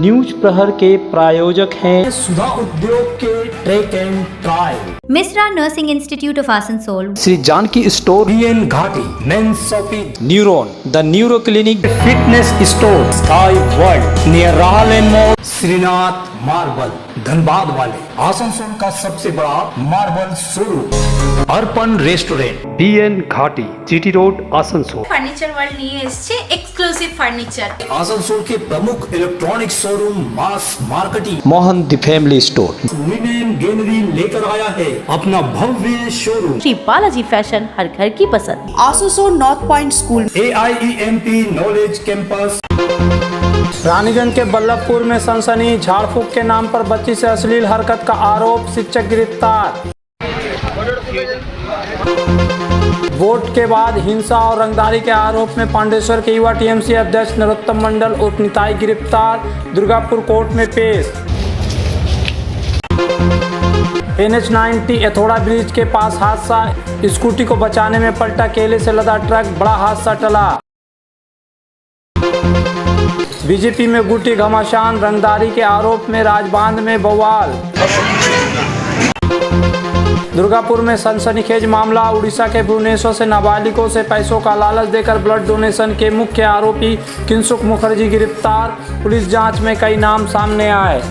News प्रहर के प्रायोजक हैं सुधा उद्योग के track and trial, Mishra nursing institute of Asansol, Shri Janaki store, BN Ghati, men's shopping, neuron, the neuro clinic, fitness store, sky world near राहल mall, Srinath marble, Dhanbad वाले, आसनसोल का सबसे बड़ा marble showroom, Arpan restaurant, BN Ghati, GT road, Asansol. Furniture world নিয়ে এসেছে এক্সক্লুসিভ ফার্নিচার। आसनसोल के प्रमुख electronic showroom mass marketing, Mohan the family store, women gallery लेकर आया है अपना भव्य शोरूम। श्री बालाजी फैशन, हर घर की पसंद। Asansol north point school, AIEMP knowledge campus. Raniganj के बल्लभपुर में सनसनी, झाड़ फूक के नाम पर बच्ची से अश्लील हरकत का आरोप, शिक्षक गिरफ्तार। वोट के बाद हिंसा और रंगदारी के आरोप में पांडेश्वर के युवा TMC अध्यक्ष नरोत्तम मंडल उर्फ निताई गिरफ्तार, दुर्गापुर कोर्ट में पेश। NH90 एथोड़ा ब्रिज के पास हादसा, स्कूटी को बचाने में पलटा केले से लदा ट्रक, बड़ा हादसा टला। बीजेपी में गुटी घमासान, रंगदारी के आरोप में राजबांध में बवाल। दुर्गापुर में सनसनीखेज मामला, उड़ीसा के भुवनेश्वर से नाबालिगों से पैसों का लालच देकर ब्लड डोनेशन के मुख्य आरोपी किंसुक मुखर्जी गिरफ्तार, पुलिस जांच में कई नाम सामने आए।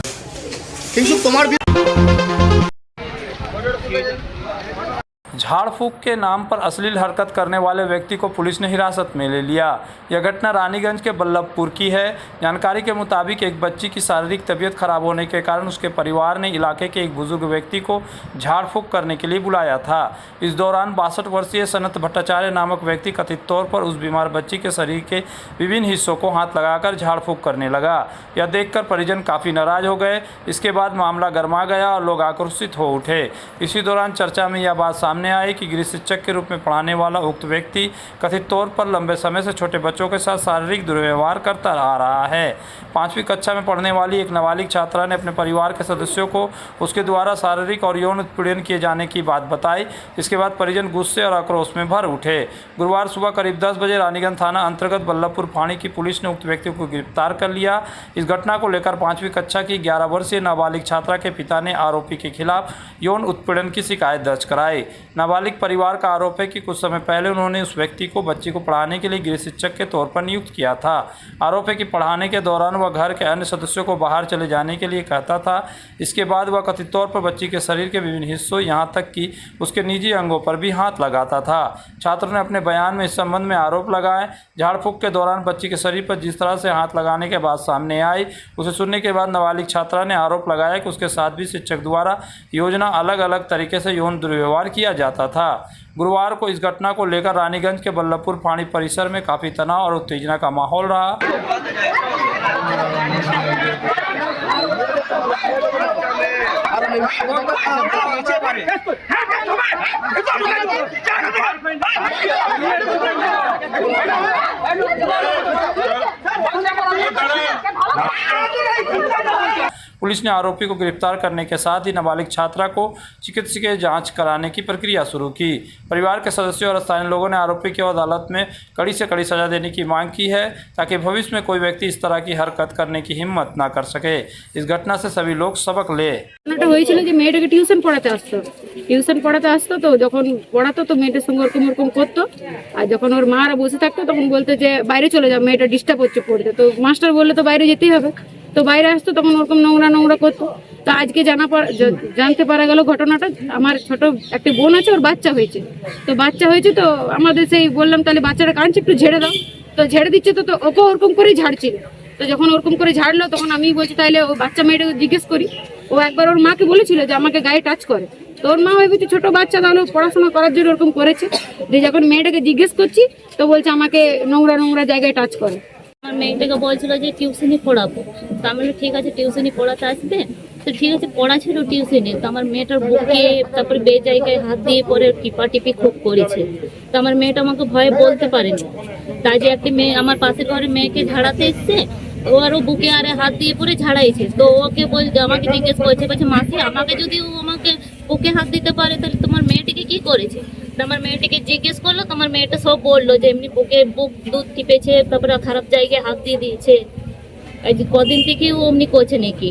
झाड़ फूक के नाम पर अश्लील हरकत करने वाले व्यक्ति को पुलिस ने हिरासत में ले लिया। यह घटना रानीगंज के बल्लभपुर की है। जानकारी के मुताबिक एक बच्ची की शारीरिक तबीयत खराब होने के कारण उसके परिवार ने इलाके के एक बुजुर्ग व्यक्ति को झाड़ फूक करने के लिए बुलाया था। इस दौरान 62 वर्षीय सनत भट्टाचार्य नामक व्यक्ति कथित तौर पर उस बीमार बच्ची के शरीर के विभिन्न हिस्सों को हाथ लगाकर झाड़ फूक करने लगा। यह देखकर परिजन काफ़ी नाराज हो गए। इसके बाद मामला गर्मा गया और लोग आक्रोशित हो उठे। इसी दौरान चर्चा में यह बात सामने आई कि गृह शिक्षक के रूप में पढ़ाने वाला उक्त व्यक्ति कथित तौर पर लंबे समय से छोटे बच्चों के साथ शारीरिक दुर्व्यवहार करता आ रहा है। 5वीं कक्षा में पढ़ने वाली एक नाबालिग छात्रा ने अपने परिवार के सदस्यों को उसके द्वारा शारीरिक और यौन उत्पीड़न किए जाने की बात बताई। इसके बाद परिजन गुस्से और आक्रोश में भर उठे। गुरुवार सुबह करीब 10 बजे रानीगंज थाना अंतर्गत बल्लभपुर फाणी की पुलिस ने उक्त व्यक्ति को गिरफ्तार कर लिया। इस घटना को लेकर 5वीं कक्षा की 11 वर्षीय नाबालिग छात्रा के पिता ने आरोपी के खिलाफ यौन उत्पीड़न की शिकायत दर्ज कराई। नाबालिग परिवार का आरोप है कि कुछ समय पहले उन्होंने उस व्यक्ति को बच्ची को पढ़ाने के लिए गृह शिक्षक के तौर पर नियुक्त किया था। आरोप है कि पढ़ाने के दौरान वह घर के अन्य सदस्यों को बाहर चले जाने के लिए कहता था। इसके बाद वह कथित तौर पर बच्ची के शरीर के विभिन्न हिस्सों, यहाँ तक कि उसके निजी अंगों पर भी हाथ लगाता था। छात्र ने अपने बयान में इस संबंध में आरोप लगाए। झाड़ फूक के दौरान बच्ची के शरीर पर जिस तरह से हाथ लगाने के बात सामने आई, उसे सुनने के बाद नाबालिग छात्रा ने आरोप लगाया कि उसके साथ भी शिक्षक द्वारा योजना अलग अलग तरीके से यौन दुर्व्यवहार किया जाता था। गुरुवार को इस घटना को लेकर रानीगंज के बल्लभपुर फाणी परिसर में काफी तनाव और उत्तेजना का माहौल रहा। पुलिस ने आरोपी को गिरफ्तार करने के साथ ही नाबालिग छात्रा को चिकित्सकीय जांच कराने की प्रक्रिया शुरू की। परिवार के सदस्यों और स्थानीय लोगों ने आरोपी को अदालत में कड़ी से कड़ी सजा देने की मांग की है, ताकि भविष्य में कोई व्यक्ति इस तरह की हरकत करने की हिम्मत ना कर सके। इस घटना से सभी लोग सबक ले। মেয়েটাকে টিউশন পড়াতে আসতো তো যখন পড়াতো তো মেয়েটার সঙ্গে ওরকম করতো। আর যখন ওর মারা বসে থাকতো তখন বলতো যে বাইরে চলে যাও, মেয়েটা ডিস্টার্ব হচ্ছে পড়তে। তো মাস্টার বললে তো বাইরে যেতেই হবে, তো বাইরে আসতো তখন ওরকম নোংরা করতো। তো আজকে জানতে পারা গেল ঘটনাটা। আমার ছোট একটা বোন আছে, ওর বাচ্চা হয়েছে। তো আমাদের সেই বললাম তাহলে বাচ্চাটা কাঁদছে, একটু ঝেড়ে দাও। তো ঝেড়ে দিচ্ছে, তো ওকে ওরকম করেই ঝাড়ছিল। তো যখন ওরকম করে ঝাড়লো তখন আমি বলছি তাহলে ও বাচ্চা মেয়েটাকে জিজ্ঞেস করি। ও একবার ওর মাকে বলেছিল যে আমাকে গায়ে টাচ করে। তো ওর মা ভেবেছে ছোট বাচ্চা, তাহলে পড়াশোনা করার জন্য ওরকম করেছে। যে যখন মেয়েটাকে জিজ্ঞেস করছি তো বলছে আমাকে নোংরা জায়গায় টাচ করে। আমার মেয়েটাকে বলছিল যে টিউশনি পড়াবো। তো আমি বললাম ঠিক আছে, টিউশনি পড়াতে আসবে। তো ঠিক আছে, পড়া ছিল টিউশনি। তো আমার মেয়েটার বুকে তারপরে বে জায়গায় হাত দিয়ে পরে টিপি খুব করেছে। তো আমার মেয়েটা আমাকে ভয়ে বলতে পারেনি। তাই যে একটি মেয়ে আমার পাশের ঘরে মেয়েকে ঝাড়াতে এসছে, ও আরো বুকে আরে হাত দিয়ে পরে ঝাড়াইছে। তো ওকে আমাকে জিজ্ঞেস করছে, বলছে মাসি আমাকে যদি ও আমাকে বুকে হাত দিতে পারে তাহলে তোমার মেয়েটিকে কি করেছে। তো আমার মেয়েটিকে জিজ্ঞেস করলো, তো আমার মেয়েটা সব বললো যে এমনি বুক দুধ টিপেছে, তারপরে খারাপ জায়গায় হাত দিয়ে দিয়েছে। এই যে কদিন থেকে ও অমনি করছে নাকি,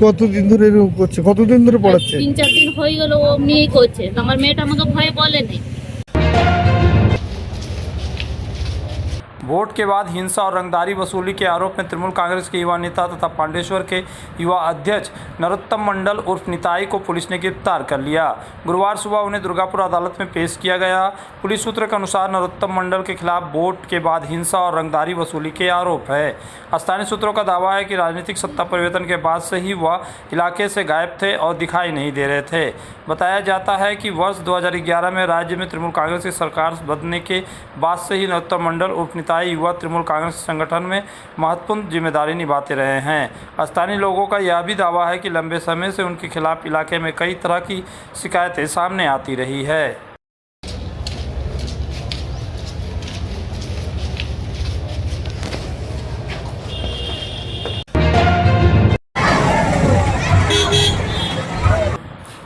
কতদিন ধরে এরকম করছে? কতদিন ধরে পড়াচ্ছে? 3-4 দিন হয়ে গেল ও অমনি করছে। তো আমার মেয়েটা আমাকে ভয়ে বলে নেই। वोट के बाद हिंसा और रंगदारी वसूली के आरोप में तृणमूल कांग्रेस के युवा नेता तथा पांडेश्वर के युवा अध्यक्ष नरोत्तम मंडल उर्फ निताई को पुलिस ने गिरफ्तार कर लिया। गुरुवार सुबह उन्हें दुर्गापुर अदालत में पेश किया गया। पुलिस सूत्र के अनुसार नरोत्तम मंडल के खिलाफ वोट के बाद हिंसा और रंगदारी वसूली के आरोप है। स्थानीय सूत्रों का दावा है कि राजनीतिक सत्ता परिवर्तन के बाद से ही वह इलाके से गायब थे और दिखाई नहीं दे रहे थे। बताया जाता है कि वर्ष 2011 में राज्य में तृणमूल कांग्रेस की सरकार बनने के बाद से ही नरोत्तम मंडल उर्फ निताई युवा तृणमूल कांग्रेस संगठन में महत्वपूर्ण जिम्मेदारी निभाते रहे हैं। स्थानीय लोगों का यह भी दावा है कि लंबे समय से उनके खिलाफ इलाके में कई तरह की शिकायतें सामने आती रही है।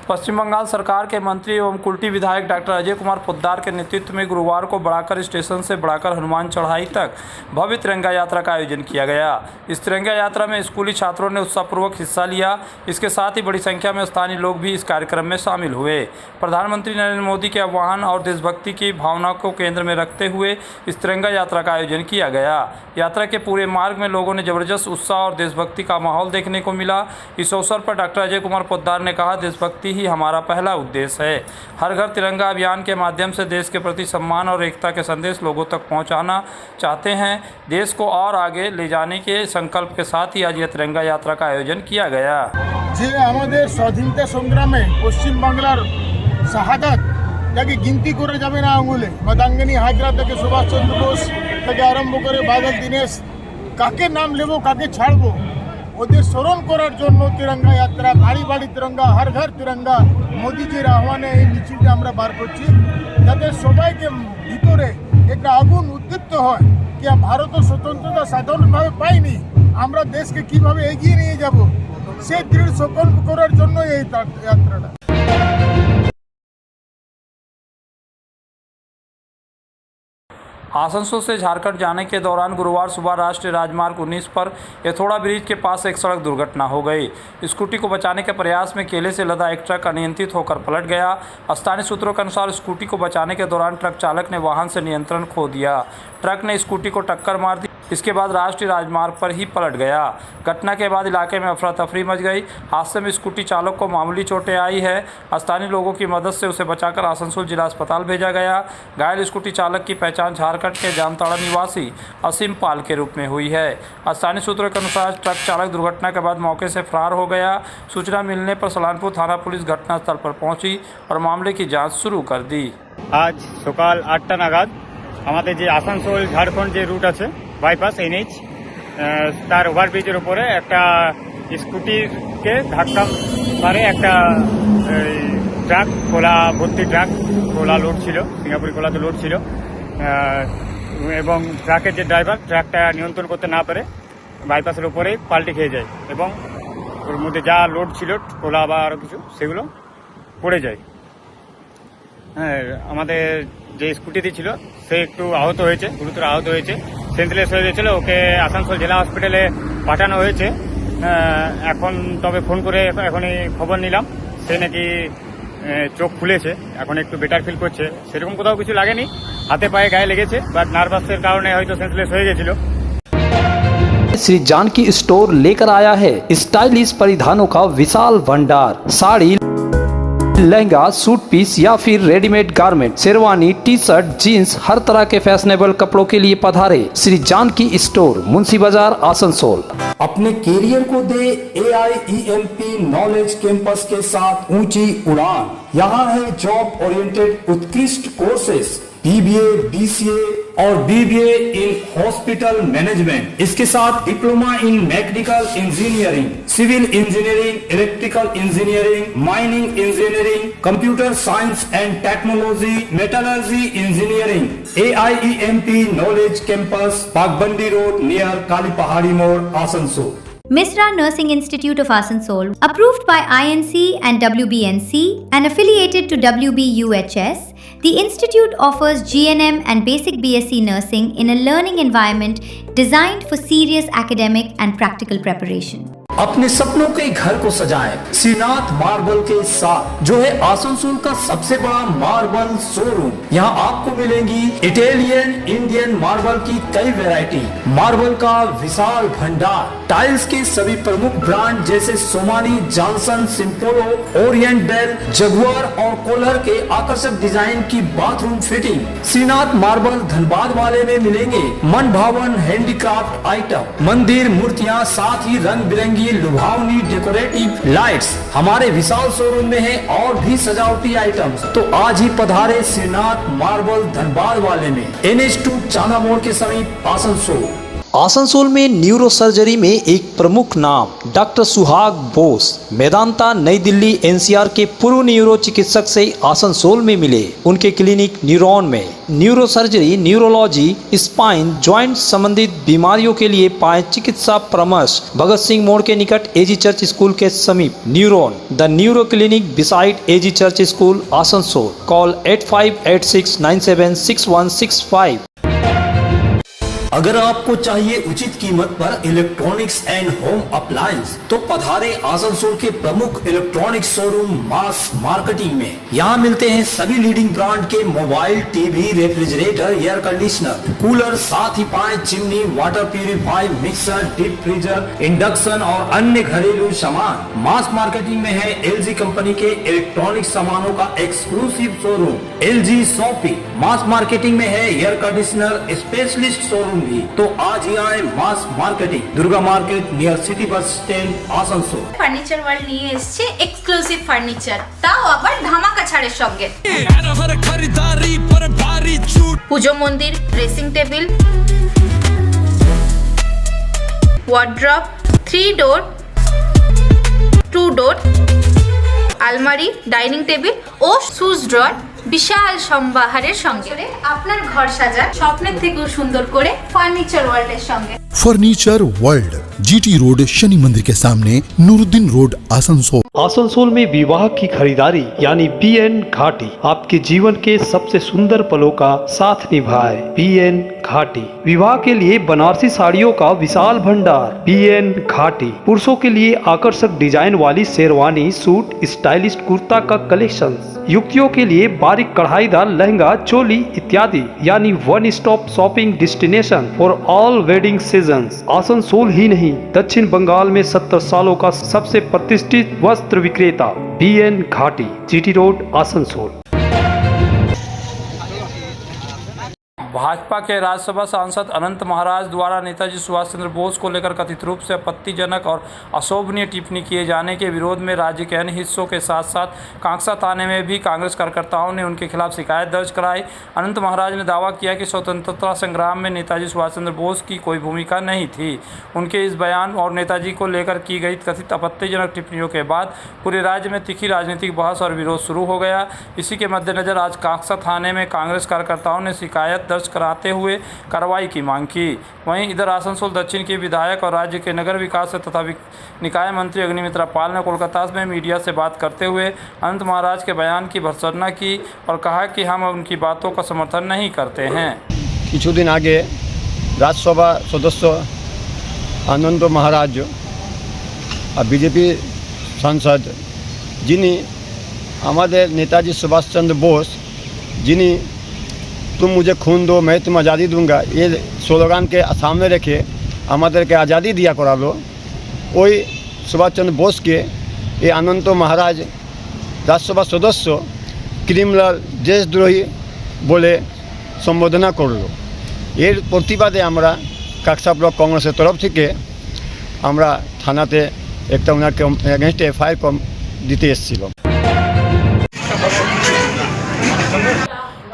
पश्चिम बंगाल सरकार के मंत्री एवं कुल्टी विधायक डॉक्टर अजय कुमार पोद्दार के नेतृत्व में गुरुवार को बड़ाकर स्टेशन से बढ़ाकर हनुमान चढ़ाई तक भव्य तिरंगा यात्रा का आयोजन किया गया। इस तिरंगा यात्रा में स्कूली छात्रों ने उत्साहपूर्वक हिस्सा लिया। इसके साथ ही बड़ी संख्या में स्थानीय लोग भी इस कार्यक्रम में शामिल हुए। प्रधानमंत्री नरेंद्र मोदी के आह्वान और देशभक्ति की भावना को केंद्र में रखते हुए इस तिरंगा यात्रा का आयोजन किया गया। यात्रा के पूरे मार्ग में लोगों ने जबरदस्त उत्साह और देशभक्ति का माहौल देखने को मिला। इस अवसर पर डॉक्टर अजय कुमार पोद्दार ने कहा, देशभक्ति ही हमारा पहला उद्देश्य है। हर घर तिरंगा अभियान के माध्यम से देश के प्रति सम्मान और एकता के संदेश लोगों तक पहुंचाना चाहते हैं। देश को और आगे ले जाने के संकल्प के साथ ही आज यह तिरंगा यात्रा का आयोजन किया गया। যে আমাদের স্বাধীনতা সংগ্রামে পশ্চিম বাংলার শাহাদাত যাকে গিনতি করে যাবে না আঙুলে, মাদাঙ্গিনী হাজরা থেকে সুভাষচন্দ্র বোস থেকে আরম্ভ করে বাদল দীনেশ, কাকে নাম নেব কাকে ছাড়বো, ওদের স্মরণ করার জন্য তিরঙ্গা যাত্রা, বাড়ি বাড়ি তিরঙ্গা, হর ঘর তিরঙ্গা, মোদিজির আহ্বানে এই মিছিলটা আমরা বার করছি, যাতে সবাইকে ভিতরে একটা আগুন উদ্দীপ্ত হয় কি ভারত স্বতন্ত্রতা সাধারণভাবে পাইনি, আমরা দেশকে কিভাবে এগিয়ে নিয়ে যাব, সেই দৃঢ় সংকল্প করার জন্য এই যাত্রাটা। आसनसोल से झारखंड जाने के दौरान गुरुवार सुबह राष्ट्रीय राजमार्ग 19 पर यथोड़ा ब्रिज के पास एक सड़क दुर्घटना हो गई। स्कूटी को बचाने के प्रयास में केले से लदा एक ट्रक अनियंत्रित होकर पलट गया। स्थानीय सूत्रों के अनुसार स्कूटी को बचाने के दौरान ट्रक चालक ने वाहन से नियंत्रण खो दिया। ट्रक ने स्कूटी को टक्कर मार दी। इसके बाद राष्ट्रीय राजमार्ग पर ही पलट गया। घटना के बाद इलाके में अफरा तफरी मच गई। हादसे में स्कूटी चालक को मामूली चोटें आई है। स्थानीय लोगों की मदद से उसे बचाकर आसनसोल जिला अस्पताल भेजा गया। घायल स्कूटी चालक की पहचान झारखंड के जामताड़ा निवासी असीम पाल के रूप में हुई है। स्थानीय सूत्रों के अनुसार ट्रक चालक दुर्घटना के बाद मौके से फरार हो गया। सूचना मिलने पर सलानपुर थाना पुलिस घटनास्थल पर पहुंची और मामले की जांच शुरू कर दी। आज सकाल 8टा नागाद আমাদের যে আসানসোল ঝাড়খণ্ড যে রুট আছে বাইপাস এনএইচ তার ওভারব্রিজের উপরে একটা স্কুটিকে ধাক্কা মারে একটা ট্রাক, কোলা ভর্তি ট্রাক, কোলা লোড ছিল, সিঙ্গাপুরি কোলাতে লোড ছিল এবং ট্রাকের যে ড্রাইভার ট্রাকটা নিয়ন্ত্রণ করতে না পারে বাইপাসের উপরেই পাল্টে খেয়ে যায় এবং ওর মধ্যে যা লোড ছিল কোলা বা আরও কিছু সেগুলো পড়ে যায়। হ্যাঁ, আমাদের যে স্কুটিতে ছিল সে একটু আহত হয়েছে, গুরুতর আহত হয়েছে, সেন্সলেস হয়ে গেছিল। ওকে আসানসোল জেলা হসপিটালে পাঠানো হয়েছে। এখন তবে ফোন করে এখনই খবর নিলাম সে নাকি চোখ খুলেছে, এখন একটু বেটার ফিল করছে। সেরকম কোথাও কিছু লাগেনি, হাতে পায়ে গায়ে লেগেছে, বাট নার্ভাসের কারণে হয়তো সেন্সলেস হয়ে গেছিল। श्री जानकी स्टोर लेकर आया है स्टाइलिश परिधानों का विशाल भंडार। साड़ी, लहंगा, सूट पीस या फिर readymade garment, sherwani, T shirt, jeans, हर तरह के फैशनेबल कपड़ों के लिए पधारे श्री जानकी स्टोर, मुंशी बाजार, आसनसोल। अपने कैरियर को दे AIEMP नॉलेज कैंपस के साथ ऊंची उड़ान। यहाँ है जॉब ओरिएंटेड उत्कृष्ट कोर्सेज, BBA, BCA और BBA इन हॉस्पिटल मैनेजमेंट। इसके साथ diploma in mechanical engineering, civil engineering, electrical engineering, mining engineering, computer science and technology, metallurgy engineering. AIEMP knowledge campus, Bagbandi road near Kali Pahari Mor, Asansol. Misra Nursing Institute of Asansol, approved by INC and WBNC and affiliated to WBUHS, the institute offers GNM and basic BSc nursing in a learning environment designed for serious academic and practical preparation. अपने सपनों के घर को सजाएं Srinath marble के साथ, जो है आसनसोल का सबसे बड़ा मार्बल शोरूम। यहाँ आपको मिलेंगी इटालियन, इंडियन मार्बल की कई वैरायटी, मार्बल का विशाल भंडार, टाइल्स के सभी प्रमुख ब्रांड जैसे Somany, Johnson, Simpolo, Oriental, Jaguar और कोलर के आकर्षक डिजाइन की bathroom fitting. Shrinath marble Dhanbad वाले में मिलेंगे मन भावन हैंडीक्राफ्ट आइटम, मंदिर, मूर्तियाँ, साथ ही रंग बिरंगी लुभावनी डेकोरेटिव लाइट्स हमारे विशाल शोरूम में है और भी सजावटी आइटम्स। तो आज ही पधारे श्रीनाथ मार्बल धनबाद वाले में, NH2 चांदा मोड़ के समीप आसनसोल। आसनसोल में न्यूरो सर्जरी में एक प्रमुख नाम डॉक्टर सुहाग बोस, मेदांता नई दिल्ली NCR के पूर्व न्यूरो चिकित्सक से आसनसोल में मिले। उनके क्लिनिक न्यूरॉन में neuro surgery, neurology, spine, joint संबंधित बीमारियों के लिए पाए चिकित्सा परामर्श। भगत सिंह मोड़ के निकट AG चर्च स्कूल के समीप neuron the neuro clinic beside AG church school Asansol. Call 8586976165। अगर आपको चाहिए उचित कीमत पर इलेक्ट्रॉनिक्स एंड होम अप्लायंस तो पधारे आसनसोल के प्रमुख इलेक्ट्रॉनिक्स शोरूम मास मार्केटिंग में। यहाँ मिलते हैं सभी लीडिंग ब्रांड के mobile, TV, refrigerator, air conditioner, cooler, साथ ही पाए chimney, water purifier, mixer, deep freezer, induction और अन्य घरेलू सामान। मास मार्केटिंग में है LG कंपनी के इलेक्ट्रॉनिक सामानों का एक्सक्लूसिव शोरूम LG शॉपी। मास मार्केटिंग में है एयर कंडीशनर स्पेशलिस्ट शोरूम भी। तो आज ही आए mass marketing, Durga market near city bus stand Asansol. Furniture world নিয়ে এসেছে এক্সক্লুসিভ ফার্নিচার, তাও আবার ধামাকা ছাড়ের সঙ্গে। পুজো মন্দির, ড্রেসিং টেবিল, ওয়ার্ড্রপ, 3 ডোর, 2 ডোর, আলমারি, ডাইনিং টেবিল ও শুজ ড্রয়ার বিশাল সম্ভারের সঙ্গে আপনার ঘর সাজান স্বপ্নের থেকেও সুন্দর করে ফার্নিচার ওয়ার্ল্ডের সঙ্গে। Furniture world, GT road, Shani मंदिर के सामने, नूरुद्दीन रोड, आसनसोल। आसनसोल में विवाह की खरीदारी यानी BN घाटी आपके जीवन के सबसे सुंदर पलों का साथ निभाए। BN घाटी विवाह के लिए बनारसी साड़ियों का विशाल भंडार। BN घाटी पुरुषों के लिए आकर्षक डिजाइन वाली शेरवानी, सूट, स्टाइलिश कुर्ता का कलेक्शन, युवतियों के लिए बारीक कढ़ाईदार लहंगा, चोली इत्यादि, यानी one stop shopping destination for all wedding seasons. Asansol ही नहीं, दक्षिण बंगाल में 70 सालों का सबसे प्रतिष्ठित वस्त्र विक्रेता BN घाटी, GT रोड, आसनसोल। भाजपा के राज्यसभा सांसद अनंत महाराज द्वारा नेताजी सुभाष चंद्र बोस को लेकर कथित रूप से आपत्तिजनक और अशोभनीय टिप्पणी किए जाने के विरोध में राज्य के अन्य हिस्सों के साथ साथ कांगसा थाने में भी कांग्रेस कार्यकर्ताओं ने उनके खिलाफ शिकायत दर्ज कराई। अनंत महाराज ने दावा किया कि स्वतंत्रता संग्राम में नेताजी सुभाष चंद्र बोस की कोई भूमिका नहीं थी। उनके इस बयान और नेताजी को लेकर की गई कथित आपत्तिजनक टिप्पणियों के बाद पूरे राज्य में तीखी राजनीतिक बहस और विरोध शुरू हो गया। इसी के मद्देनजर आज कांगसा थाने में कांग्रेस कार्यकर्ताओं ने शिकायत दर्ज कराते हुए कार्रवाई की मांग की। वहीं इधर आसनसोल दक्षिण के विधायक और राज्य के नगर विकास तथा निकाय मंत्री अग्निमित्रा पाल ने कोलकाता में मीडिया से बात करते हुए अनंत महाराज के बयान की भर्त्सना की और कहा कि हम उनकी बातों का समर्थन नहीं करते हैं। কিছুদিন আগে রাজ্যসভা সদস্য আনন্দ মহারাজ বিজেপি সাংসদ, যিনি আমাদের নেতাজি সুভাষচন্দ্র বোস, যিনি तुम मुझे खून दो मैं तुम आज़ादी दूंगा, ये स्लोगान के सामने रखे আমাদেরকে आज़ादी दिया करालो, ওই সুভাষচন্দ্র বোসকে এই আনন্ত মহারাজ রাজ্যসভা সদস্য ক্রিমিনাল দেশদ্রোহী বলে সম্বোধনা করলো। এর প্রতিবাদে আমরা কাকসা ব্লক কংগ্রেসের তরফ থেকে আমরা থানাতে একটা ওনাকে এগেনস্টে FIR দিতে এসেছিলাম।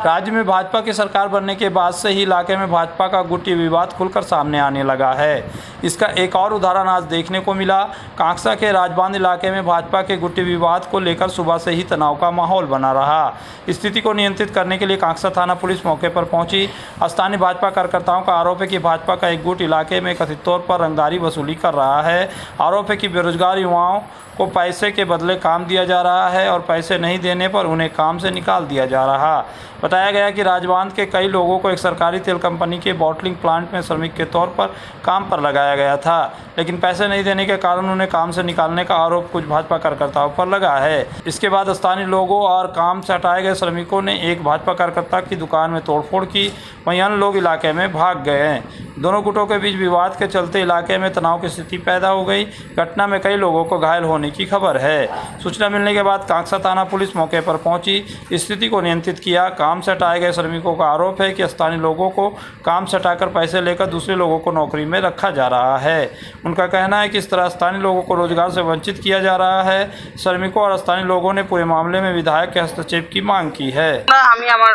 राज्य में भाजपा की सरकार बनने के बाद से ही इलाके में भाजपा का गुटी विवाद खुलकर सामने आने लगा है। इसका एक और उदाहरण आज देखने को मिला। कांगसा के राजबांध इलाके में भाजपा के गुटी विवाद को लेकर सुबह से ही तनाव का माहौल बना रहा। स्थिति को नियंत्रित करने के लिए कांगसा थाना पुलिस मौके पर पहुंची। स्थानीय भाजपा कार्यकर्ताओं का आरोप है कि भाजपा का एक गुट इलाके में कथित तौर पर रंगदारी वसूली कर रहा है। आरोप है कि बेरोजगार युवाओं को पैसे के बदले काम दिया जा रहा है और पैसे नहीं देने पर उन्हें काम से निकाल दिया जा रहा। बताया गया कि राजबांध के कई लोगों को एक सरकारी तेल कंपनी के बॉटलिंग प्लांट में श्रमिक के तौर पर काम पर लगाया गया था, लेकिन पैसे नहीं देने के कारण उन्हें काम से निकालने का आरोप कुछ भाजपा कार्यकर्ताओं पर लगा है। इसके बाद स्थानीय लोगों और काम से हटाए गए श्रमिकों ने एक भाजपा कार्यकर्ता की दुकान में तोड़फोड़ की, वहीं अन्य लोग इलाके में भाग गए हैं। दोनों गुटों के बीच विवाद के चलते इलाके में तनाव की स्थिति पैदा हो गई। घटना में कई लोगों को घायल होने की खबर है। सूचना मिलने के बाद कांकसा थाना पुलिस मौके पर पहुंची, स्थिति को नियंत्रित किया। काम से हटाए गए श्रमिकों का आरोप है कि स्थानीय लोगों को काम से हटाकर पैसे लेकर दूसरे लोगों को नौकरी में रखा जा रहा है। उनका कहना है कि इस तरह स्थानीय लोगों को रोजगार से वंचित किया जा रहा है। श्रमिकों और स्थानीय लोगों ने पूरे मामले में विधायक के हस्तक्षेप की मांग की है। আমি আমার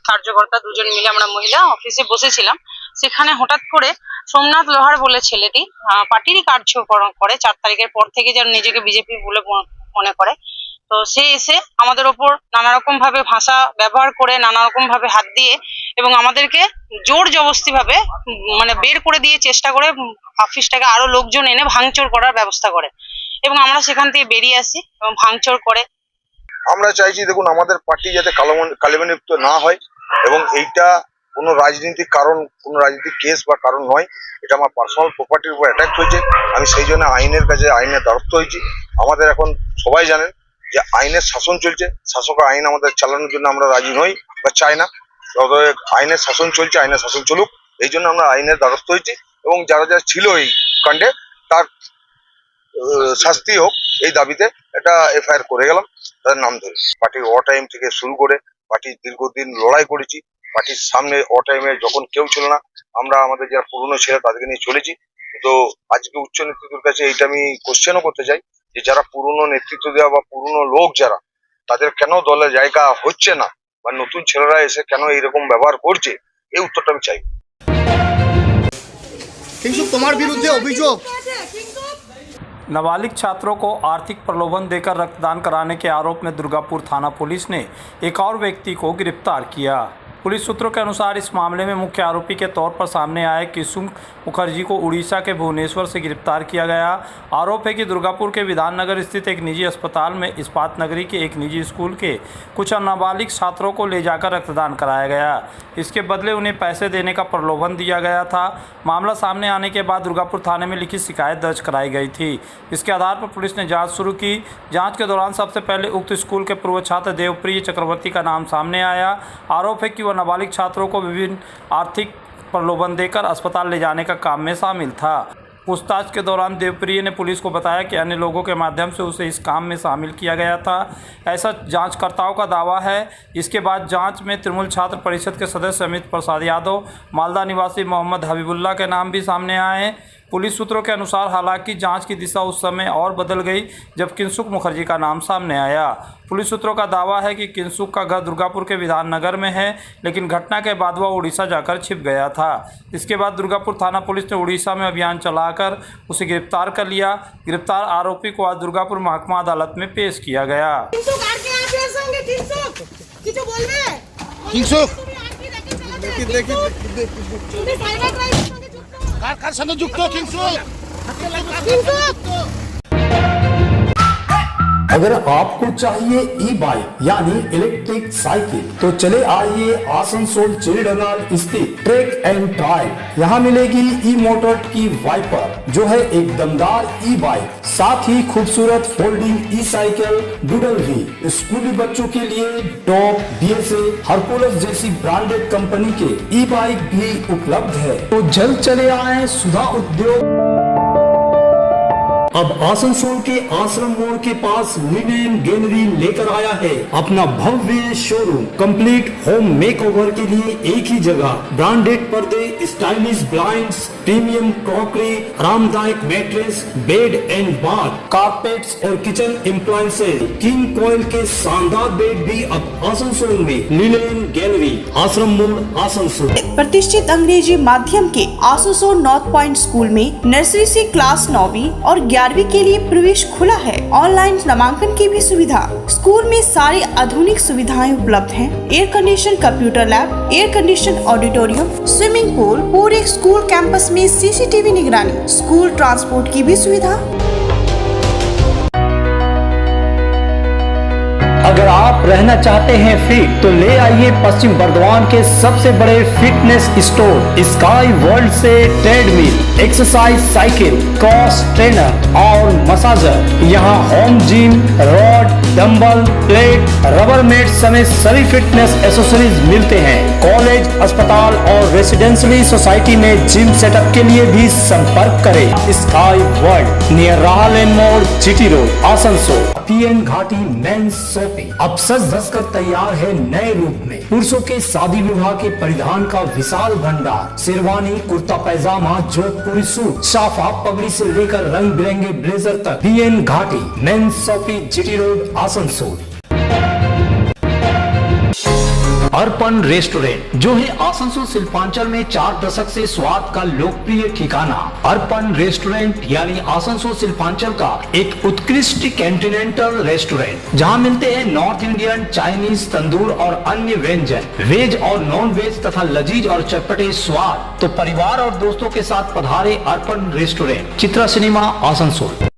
কার্যকর্তা দুজন মিলে আমরা মহিলা অফিসে বসেছিলাম, সেখানে হঠাৎ করে সোমনাথ লোহার বলে ছেলেটি পার্টিরই কার্যক্রম করে 4 তারিখের পর থেকে যেন নিজেকে বিজেপি বলে মনে করে, তো সে এসে আমাদের ওপর নানা রকম ভাবে ভাষা ব্যবহার করে নানা রকম ভাবে হাত দিয়ে এবং আমাদেরকে জোর জবরদস্তি ভাবে মানে বের করে দিয়ে চেষ্টা করে অফিসটাকে আরো লোকজন এনে ভাঙচুর করার ব্যবস্থা করে এবং আমরা সেখান থেকে বেরিয়ে আসি এবং ভাঙচুর করে। আমরা চাইছি দেখুন আমাদের পার্টি যাতে কালিমালিপ্ত না হয় এবং এইটা কোনো রাজনৈতিক কারণ, কোনো রাজনৈতিক কেস বা কারণ নয়, এটা আমার পার্সোনাল প্রপার্টির উপর অ্যাটাক হয়েছে। আমি সেই জন্য আইনের কাছে আইনের দ্বারস্থ হয়েছি। আমাদের এখন সবাই জানেন যে আইনের শাসন চলছে, শাসকের আইন আমাদের চালানোর জন্য আমরা রাজি নই বা চাই না। আইনের শাসন চলছে, আইনের শাসন চলুক, এই জন্য আমরা আইনের দ্বারস্থ হয়েছি এবং যারা যারা ছিল এই কাণ্ডে তার শাস্তি হোক এই দাবিতে একটা এফআইআর করে গেলাম তাদের নাম ধরে। পার্টির অ টাইম থেকে শুরু করে পার্টি দীর্ঘদিন লড়াই করেছি। পার্টির সামনে অ টাইমে যখন কেউ ছিল না, আমরা আমাদের যারা পুরনো ছিল তাদেরকে নিয়ে চলেছি। তো আজকে উচ্চ নেতৃত্বের কাছে এইটা আমি কোশ্চেনও করতে চাই যে যারা পুরনো নেতৃত্ব দেওয়া বা পুরনো লোক যারা, তাদের কেন দলে জায়গা হচ্ছে না বা নতুন ছেলেরা এসে কেন এইরকম ব্যবহার করছে, এই উত্তরটা আমি চাই। কিন্তু তোমার বিরুদ্ধে অভিযোগ नाबालिग छात्रों को आर्थिक प्रलोभन देकर रक्तदान कराने के आरोप में दुर्गापुर थाना पुलिस ने एक और व्यक्ति को गिरफ्तार किया। पुलिस सूत्रों के अनुसार इस मामले में मुख्य आरोपी के तौर पर सामने आए किशुन मुखर्जी को उड़ीसा के भुवनेश्वर से गिरफ्तार किया गया। आरोप है कि दुर्गापुर के विधाननगर स्थित एक निजी अस्पताल में इस्पात नगरी के एक निजी स्कूल के कुछ नाबालिग छात्रों को ले जाकर रक्तदान कराया गया। इसके बदले उन्हें पैसे देने का प्रलोभन दिया गया था। मामला सामने आने के बाद दुर्गापुर थाने में लिखित शिकायत दर्ज कराई गई थी। इसके आधार पर पुलिस ने जाँच शुरू की। जाँच के दौरान सबसे पहले उक्त स्कूल के पूर्व छात्र देवप्रिय चक्रवर्ती का नाम सामने आया। आरोप है कि वह नाबालिग छात्रों को विभिन्न आर्थिक प्रलोभन देकर अस्पताल ले जाने का काम में शामिल था। पूछताछ के दौरान देवप्रिय ने पुलिस को बताया कि अन्य लोगों के माध्यम से उसे इस काम में शामिल किया गया था, ऐसा जांचकर्ताओं का दावा है। इसके बाद जांच में तृणमूल छात्र परिषद के सदस्य अमित प्रसाद यादव, मालदा निवासी मोहम्मद हबीबुल्ला के नाम भी सामने आए। पुलिस सूत्रों के अनुसार हालांकि जांच की दिशा उस समय और बदल गई जब किशुन मुखर्जी का नाम सामने आया। पुलिस सूत्रों का दावा है कि किशुन का घर दुर्गापुर के विधाननगर में है, लेकिन घटना के बाद वह उड़ीसा जाकर छिप गया था। इसके बाद दुर्गापुर थाना पुलिस ने उड़ीसा में अभियान चलाकर उसे गिरफ्तार कर लिया। गिरफ्तार आरोपी को आज दुर्गापुर महकमा अदालत में पेश किया गया। কার সাথে যুক্ত কিংসুক? अगर आपको चाहिए ई बाइक यानी इलेक्ट्रिक साइकिल तो चले आइए आसनसोल चिड़डगाल स्थित ट्रैक एंड ट्राइव। यहाँ मिलेगी ई मोटर की वाइपर जो है एक दमदार ई बाइक, साथ ही खूबसूरत फोल्डिंग ई साइकिल डूडल भी। स्कूली बच्चों के लिए टॉप, डीएसए, हरकुलस जैसी ब्रांडेड कंपनी के ई बाइक भी उपलब्ध है। तो जल्द चले आए सुधा उद्योग। अब आसनसोल के आश्रम मोड़ के पास लिनेन गैलरी लेकर आया है अपना भव्य शोरूम। कंप्लीट होम मेकओवर के लिए एक ही जगह, ब्रांडेड पर्दे, स्टाइलिश ब्लाइंड्स, प्रीमियम क्रॉकरी, आरामदायक mattress, bed and bath, carpets और किचन एप्लायंसेज, किंग कोयल के शानदार बेड भी अब आसनसोल में। लिनेन गैलरी, आश्रम मोड़, आसनसोल। प्रतिष्ठित अंग्रेजी माध्यम के आसनसोल नॉर्थ पॉइंट स्कूल में नर्सरी से क्लास 9वीं और 11वीं के लिए प्रवेश खुला है। ऑनलाइन नामांकन की भी सुविधा। स्कूल में सारी आधुनिक सुविधाएं उपलब्ध हैं। Air condition computer lab, air condition auditorium, swimming pool, पूरे स्कूल कैंपस में सीसीटीवी निगरानी, स्कूल ट्रांसपोर्ट की भी सुविधा। अगर आप रहना चाहते हैं फिट तो ले आइए पश्चिम बर्दवान के सबसे बड़े फिटनेस स्टोर स्काई वर्ल्ड से treadmill, exercise cycle, cross trainer और मसाजर। यहाँ home gym, rod, dumbbell, plate, rubber mat समेत सभी फिटनेस एसेसरीज मिलते हैं। कॉलेज, अस्पताल और रेसिडेंशियली सोसाइटी में जिम सेटअप के लिए भी संपर्क करें। स्काई वर्ल्ड नियर राहलेन मोड़, GT road, Asansol. PN Ghati men's shopping अब सज धज कर तैयार है नए रूप में। पुरुषों के शादी विवाह के परिधान का विशाल भंडार, शेरवानी, कुर्ता पैजामा, जोधपुरी सूट, साफा, पगड़ी से लेकर रंग बिरंगे ब्लेजर तक। PN Ghati men's shopping, GT road, Asansol. Arpan restaurant जो है आसनसोल शिल्पांचल में 4 दशक से स्वाद का लोकप्रिय ठिकाना। अर्पण रेस्टोरेंट यानी आसनसोल शिल्पांचल का एक उत्कृष्ट कॉन्टिनेंटल रेस्टोरेंट जहां मिलते हैं नॉर्थ इंडियन, चाइनीज, तंदूर और अन्य व्यंजन, वेज और नॉन वेज तथा लजीज और चटपटे स्वाद। तो परिवार और दोस्तों के साथ पधारे अर्पण रेस्टोरेंट, चित्रा सिनेमा, आसनसोल।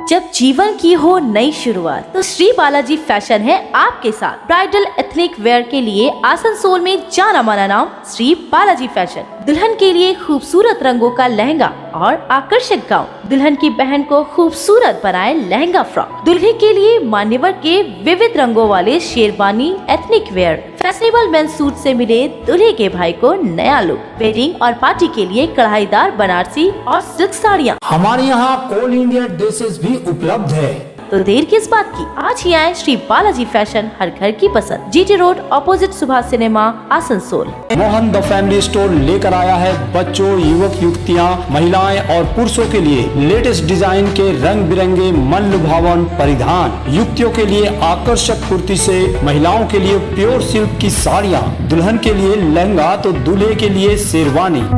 जब जीवन की हो नई शुरुआत तो श्री बालाजी फैशन है आपके साथ। ब्राइडल एथनिक वेयर के लिए आसनसोल में जाना माना नाम श्री बालाजी फैशन। दुल्हन के लिए खूबसूरत रंगों का लहंगा और आकर्षक गाउन, दुल्हन की बहन को खूबसूरत बनाए लहंगा फ्रॉक, दुल्हे के लिए मान्यवर के विविध रंगों वाले sherwani, ethnic wear, fashionable men's suit से मिले दूल्हे के भाई को नया लुक, वेडिंग और पार्टी के लिए कढ़ाईदार बनारसी और सिल्क साड़ियाँ। हमारे यहाँ ऑल इंडिया ड्रेसेस भी उपलब्ध है। तो देर किस बात की, आज ही आए श्री बालाजी फैशन, हर घर की पसंद, GT road, opposite Subhash cinema, Asansol. Mohan the family store लेकर आया है बच्चों, युवक युवतियाँ, महिलाएं और पुरुषों के लिए लेटेस्ट डिजाइन के रंग बिरंगे मन लुभावन परिधान। युवतियों के लिए आकर्षक कुर्ती से, महिलाओं के लिए प्योर सिल्क की साड़ियाँ, दुल्हन के लिए लहंगा तो दूल्हे के लिए sherwani.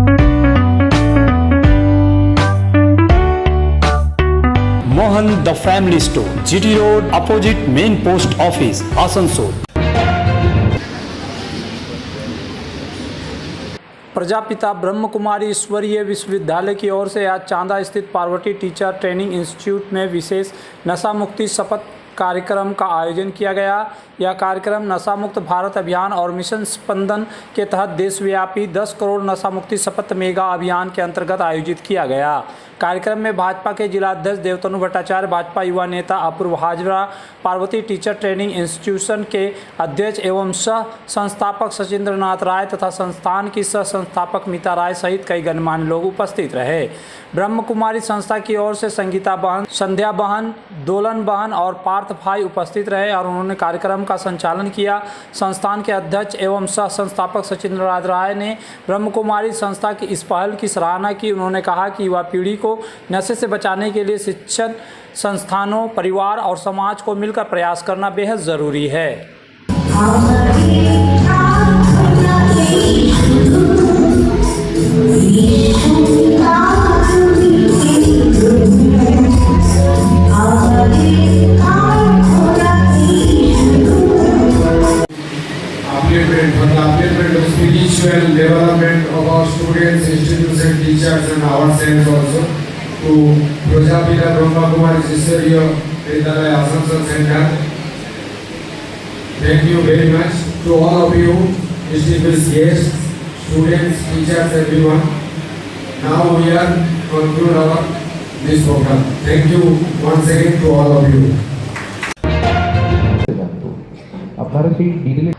Mohan the family store, GT road, opposite main post office, Asansol. Prajapita Brahma Kumari ईश्वरीय विश्वविद्यालय की ओर से आज चांदा स्थित पार्वती टीचर ट्रेनिंग इंस्टीट्यूट में विशेष नशा मुक्ति शपथ कार्यक्रम का आयोजन किया गया। यह कार्यक्रम नशा मुक्त भारत अभियान और मिशन स्पंदन के तहत देशव्यापी 10 करोड़ नशा मुक्ति शपथ मेगा अभियान के अंतर्गत आयोजित किया गया। कार्यक्रम में भाजपा के जिलाध्यक्ष देवतनु भट्टाचार्य, भाजपा युवा नेता Apurba Hazra, Parvati teacher training institution के अध्यक्ष एवं सह संस्थापक सचिंद्र नाथ राय तथा संस्थान की सह संस्थापक मीता राय सहित कई गणमान्य लोग उपस्थित रहे। ब्रह्म कुमारी संस्था की ओर से संगीता बहन, संध्या बहन, दोलन बहन और पार्थ भाई उपस्थित रहे और उन्होंने कार्यक्रम का संचालन किया। संस्थान के अध्यक्ष एवं सह संस्थापक सचिंद्र नाथ राय ने ब्रह्म कुमारी संस्था की इस पहल की सराहना की। उन्होंने कहा कि युवा पीढ़ी को नशे से बचाने के लिए शिक्षण संस्थानों, परिवार और समाज को मिलकर प्रयास करना बेहद जरूरी है। Spiritual development of our students, institutes and teachers and ourselves also to Prajapita Brahma Kumari Ishwariya Vidyalaya Asansol Center. Thank you very much to all of you, distinguished guests, students, teachers, everyone. Now we are conclude our this program. Thank you once again to all of you.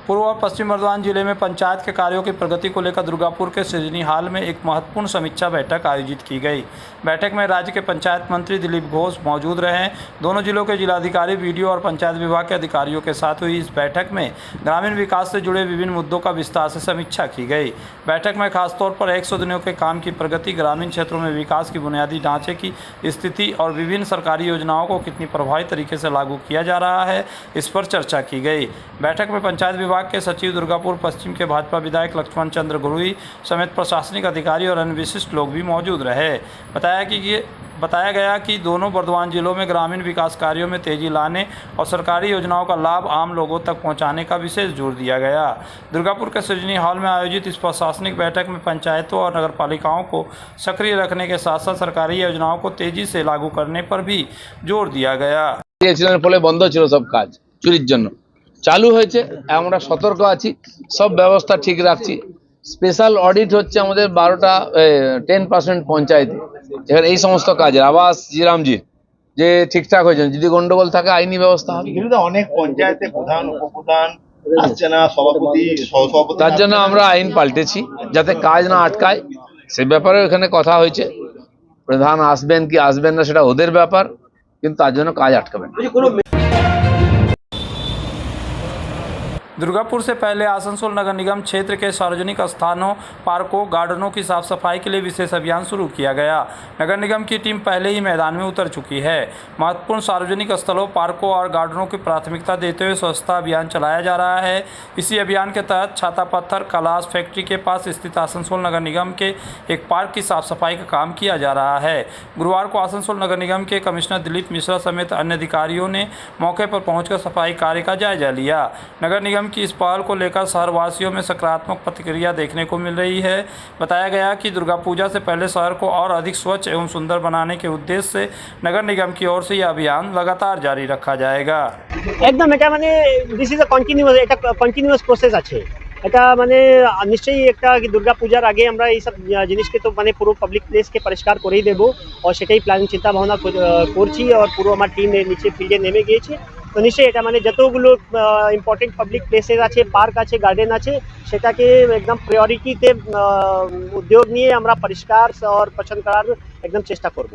पूर्व पश्चिम बर्दवान जिले में पंचायत के कार्यों की प्रगति को लेकर दुर्गापुर के सृजनी हाल में एक महत्वपूर्ण समीक्षा बैठक आयोजित की गई। बैठक में राज्य के पंचायत मंत्री दिलीप घोष मौजूद रहे। दोनों जिलों के जिलाधिकारी, बीडीओ और पंचायत विभाग के अधिकारियों के साथ हुई इस बैठक में ग्रामीण विकास से जुड़े विभिन्न मुद्दों का विस्तार से समीक्षा की गई। बैठक में खासतौर पर 100 दिनों के काम की प्रगति, ग्रामीण क्षेत्रों में विकास की बुनियादी ढांचे की स्थिति और विभिन्न सरकारी योजनाओं को कितनी प्रभावी तरीके से लागू किया जा रहा है, इस पर चर्चा की गई। बैठक में पंचायत विभाग के सचिव, दुर्गापुर पश्चिम के भाजपा विधायक लक्ष्मण चंद्र गुरुई समेत प्रशासनिक अधिकारी और अन्य विशिष्ट लोग भी मौजूद रहे। बताया गया कि दोनों बर्दवान जिलों में ग्रामीण विकास कार्यों में तेजी लाने और सरकारी योजनाओं का लाभ आम लोगों तक पहुंचाने का विशेष जोर दिया गया। दुर्गापुर के सृजनी हॉल में आयोजित इस प्रशासनिक बैठक में पंचायतों और नगरपालिकाओं को सक्रिय रखने के साथ साथ सरकारी योजनाओं को तेजी से लागू करने पर भी जोर दिया गया। দিয়েছিলেন ফলে বন্ধ ছিল সব কাজ চুরির জন্য। চালু হয়েছে, আমরা সতর্ক আছি, সব ব্যবস্থা ঠিক রাখছি। স্পেশাল অডিট হচ্ছে আমাদের 10% পঞ্চায়েতে। এবার এই সমস্ত কাজের আবাস জিরামজির যে ঠিকঠাক হয়েছে, যদি গন্ডগোল থাকে আইনি ব্যবস্থা হবে। অনেক পঞ্চায়েতে প্রধান উপপ্রধান আসছে না, সভাপতি সহসভাপতি, তার জন্য আমরা আইন পাল্টেছি যাতে কাজ না আটকায়। সে ব্যাপারে এখানে কথা হয়েছে, প্রধান আসবেন কি আসবেন না সেটা ওদের ব্যাপার, কিন্তু তার জন্য কাজ আটকাবেন। दुर्गापुर से पहले आसनसोल नगर निगम क्षेत्र के सार्वजनिक स्थानों, पार्कों, गार्डनों की साफ सफाई के लिए विशेष अभियान शुरू किया गया। नगर निगम की टीम पहले ही मैदान में उतर चुकी है। महत्वपूर्ण सार्वजनिक स्थलों, पार्कों और गार्डनों की प्राथमिकता देते हुए स्वच्छता अभियान चलाया जा रहा है। इसी अभियान के तहत छाता पत्थर कलाश फैक्ट्री के पास स्थित आसनसोल नगर निगम के एक पार्क की साफ सफाई का काम किया जा रहा है। गुरुवार को आसनसोल नगर निगम के कमिश्नर दिलीप मिश्रा समेत अन्य अधिकारियों ने मौके पर पहुंचकर सफाई कार्य का जायजा लिया। नगर निगम की इस पहल को लेकर शहरवासियों में सकारात्मक प्रतिक्रिया देखने को मिल रही है। बताया गया कि दुर्गा पूजा से पहले शहर को और अधिक स्वच्छ एवं सुंदर बनाने के उद्देश्य से नगर निगम की ओर से यह अभियान लगातार जारी रखा जाएगा। একদম এটা মানে দিস ইজ এটা কন্টিনিউয়াস প্রসেস আছে। এটা মানে নিশ্চয়ই একটা দুর্গা পূজার আগে আমরা এই সব জিনিসকে তো মানে পুরো পাবলিক প্লেসকে পরিষ্কার করেই দেবো, আর সেটাই প্ল্যান চিন্তা ভাবনা করছি, আর পুরো আমার টিম নিচে ফিল্ডে নেমে গিয়েছে। তো নিশ্চয়ই এটা মানে যতগুলো ইম্পর্টেন্ট পাবলিক প্লেসেস আছে, পার্ক আছে, গার্ডেন আছে, সেটাকে একদম প্রায়োরিটিতে উদ্যোগ নিয়ে আমরা পরিষ্কার আর পছন্দ করার একদম চেষ্টা করব।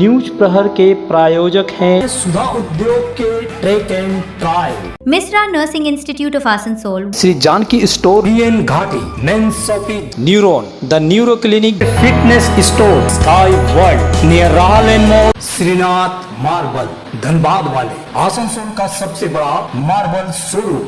न्यूज प्रहर के प्रायोजक हैं सुधा उद्योग के track and trial, Misra Nursing Institute of Asansol, Shri Janaki store, BN Ghati, नेंसोपी neuron, the neuro clinic, fitness store, sky world near राहलेन मॉल, श्रीनाथ मार्बल, धनबाद वाले, आसनसोल का सबसे बड़ा marble showroom,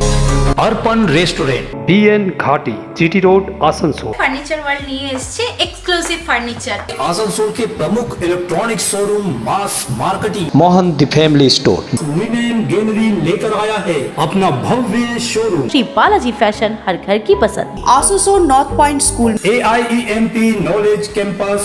Arpan restaurant, BN Ghati, GT road, Asansol. Furniture world নিয়ে এসেছে এক্সক্লুসিভ ফার্নিচার। आसनसोल के प्रमुख electronic showroom, mass marketing, Mohan the family store, women gallery लेकर आया है अपना भव्य शोरूम। श्री बालाजी फैशन, हर घर की पसंद। Asansol north point school, AIEMP knowledge campus,